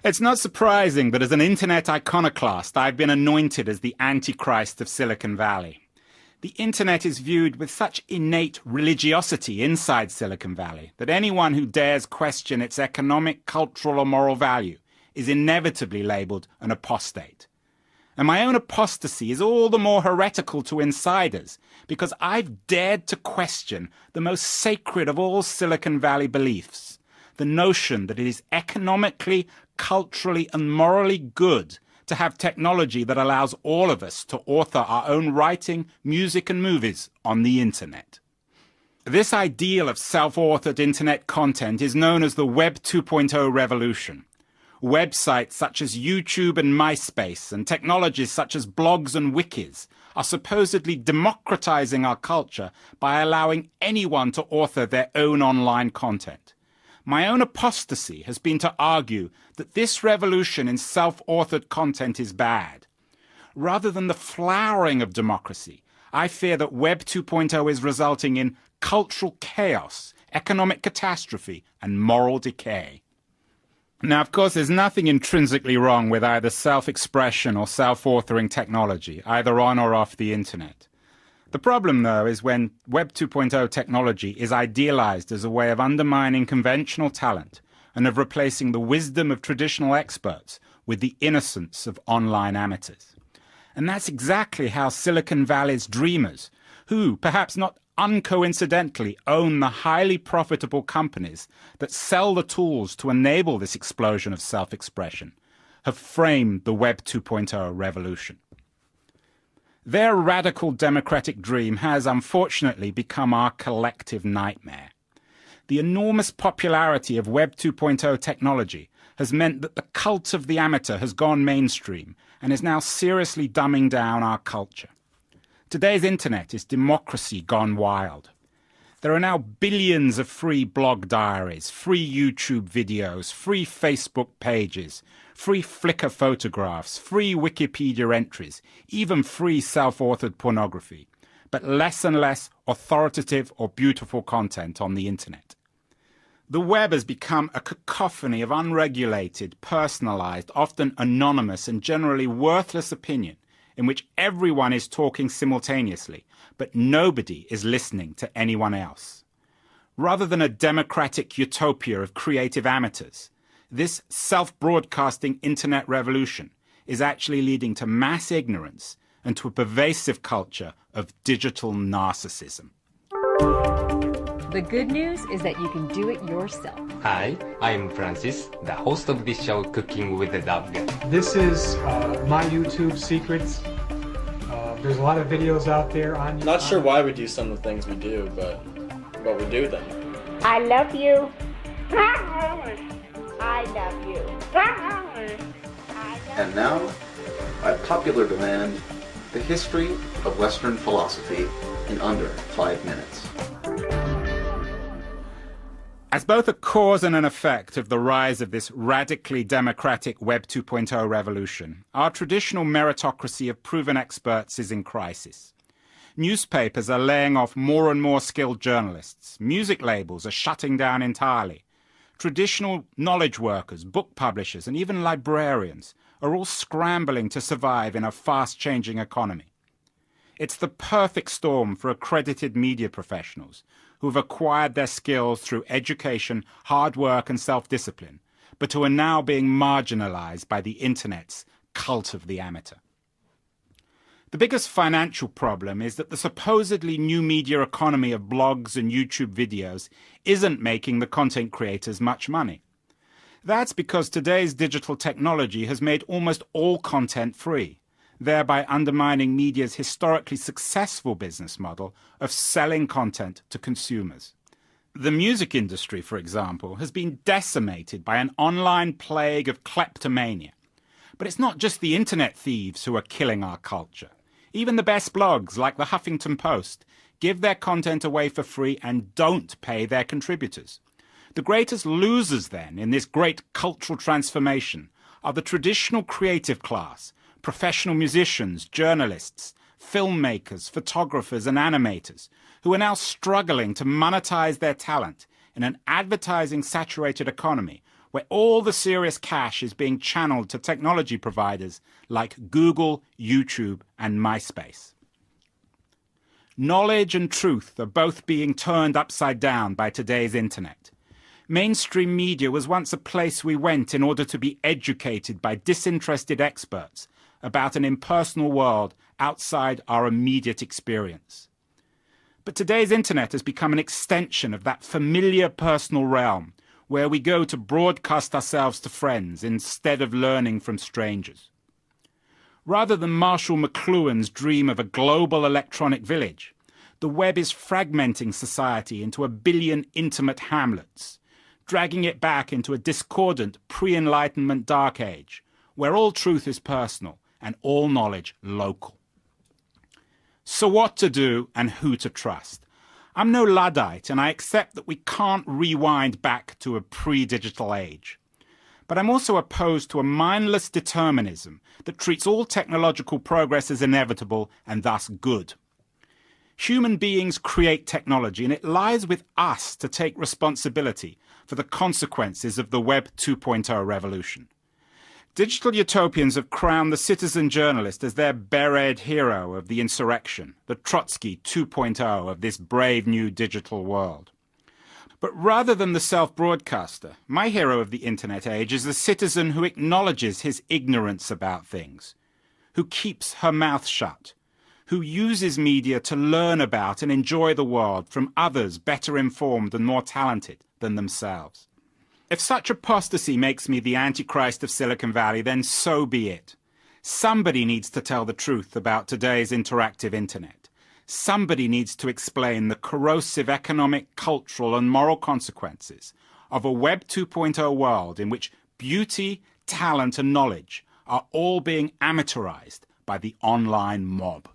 It's not surprising that as an internet iconoclast, I've been anointed as the Antichrist of Silicon Valley. The internet is viewed with such innate religiosity inside Silicon Valley that anyone who dares question its economic, cultural, or moral value is inevitably labeled an apostate. And my own apostasy is all the more heretical to insiders because I've dared to question the most sacred of all Silicon Valley beliefs, the notion that it is economically, culturally, and morally good to have technology that allows all of us to author our own writing, music, and movies on the internet. This ideal of self-authored internet content is known as the Web 2.0 revolution. Websites such as YouTube and MySpace and technologies such as blogs and wikis are supposedly democratizing our culture by allowing anyone to author their own online content. My own apostasy has been to argue that this revolution in self-authored content is bad. Rather than the flowering of democracy, I fear that Web 2.0 is resulting in cultural chaos, economic catastrophe, and moral decay. Now, of course, there's nothing intrinsically wrong with either self-expression or self-authoring technology, either on or off the internet. The problem, though, is when Web 2.0 technology is idealized as a way of undermining conventional talent and of replacing the wisdom of traditional experts with the innocence of online amateurs. And that's exactly how Silicon Valley's dreamers, who, perhaps not uncoincidentally, own the highly profitable companies that sell the tools to enable this explosion of self-expression, have framed the Web 2.0 revolution. Their radical democratic dream has, unfortunately, become our collective nightmare. The enormous popularity of Web 2.0 technology has meant that the cult of the amateur has gone mainstream and is now seriously dumbing down our culture. Today's internet is democracy gone wild. There are now billions of free blog diaries, free YouTube videos, free Facebook pages, free Flickr photographs, free Wikipedia entries, even free self-authored pornography, but less and less authoritative or beautiful content on the internet. The web has become a cacophony of unregulated, personalized, often anonymous and generally worthless opinion in which everyone is talking simultaneously, but nobody is listening to anyone else. Rather than a democratic utopia of creative amateurs, this self-broadcasting internet revolution is actually leading to mass ignorance and to a pervasive culture of digital narcissism. The good news is that you can do it yourself. Hi, I'm Francis, the host of this show, Cooking with the Dog. This is my YouTube secrets. There's a lot of videos out there on YouTube. Not sure why we do some of the things we do, but we do them. I love you. I love you. And now, by popular demand, the history of Western philosophy in under 5 minutes. As both a cause and an effect of the rise of this radically democratic Web 2.0 revolution, our traditional meritocracy of proven experts is in crisis. Newspapers are laying off more and more skilled journalists. Music labels are shutting down entirely. Traditional knowledge workers, book publishers, and even librarians are all scrambling to survive in a fast-changing economy. It's the perfect storm for accredited media professionals who have acquired their skills through education, hard work, and self-discipline, but who are now being marginalized by the internet's cult of the amateur. The biggest financial problem is that the supposedly new media economy of blogs and YouTube videos isn't making the content creators much money. That's because today's digital technology has made almost all content free, thereby undermining media's historically successful business model of selling content to consumers. The music industry, for example, has been decimated by an online plague of kleptomania. But it's not just the internet thieves who are killing our culture. Even the best blogs, like the Huffington Post, give their content away for free and don't pay their contributors. The greatest losers, then, in this great cultural transformation are the traditional creative class, professional musicians, journalists, filmmakers, photographers, and animators, who are now struggling to monetize their talent in an advertising-saturated economy where all the serious cash is being channeled to technology providers like Google, YouTube, and MySpace. Knowledge and truth are both being turned upside down by today's internet. Mainstream media was once a place we went in order to be educated by disinterested experts about an impersonal world outside our immediate experience. But today's internet has become an extension of that familiar personal realm where we go to broadcast ourselves to friends instead of learning from strangers. Rather than Marshall McLuhan's dream of a global electronic village, the web is fragmenting society into a billion intimate hamlets, dragging it back into a discordant pre-Enlightenment dark age, where all truth is personal and all knowledge local. So what to do and who to trust? I'm no Luddite, and I accept that we can't rewind back to a pre-digital age. But I'm also opposed to a mindless determinism that treats all technological progress as inevitable and thus good. Human beings create technology, and it lies with us to take responsibility for the consequences of the Web 2.0 revolution. Digital utopians have crowned the citizen journalist as their beret hero of the insurrection, the Trotsky 2.0 of this brave new digital world. But rather than the self-broadcaster, my hero of the internet age is the citizen who acknowledges his ignorance about things, who keeps her mouth shut, who uses media to learn about and enjoy the world from others better informed and more talented than themselves. If such apostasy makes me the Antichrist of Silicon Valley, then so be it. Somebody needs to tell the truth about today's interactive internet. Somebody needs to explain the corrosive economic, cultural, and moral consequences of a Web 2.0 world in which beauty, talent, and knowledge are all being amateurized by the online mob.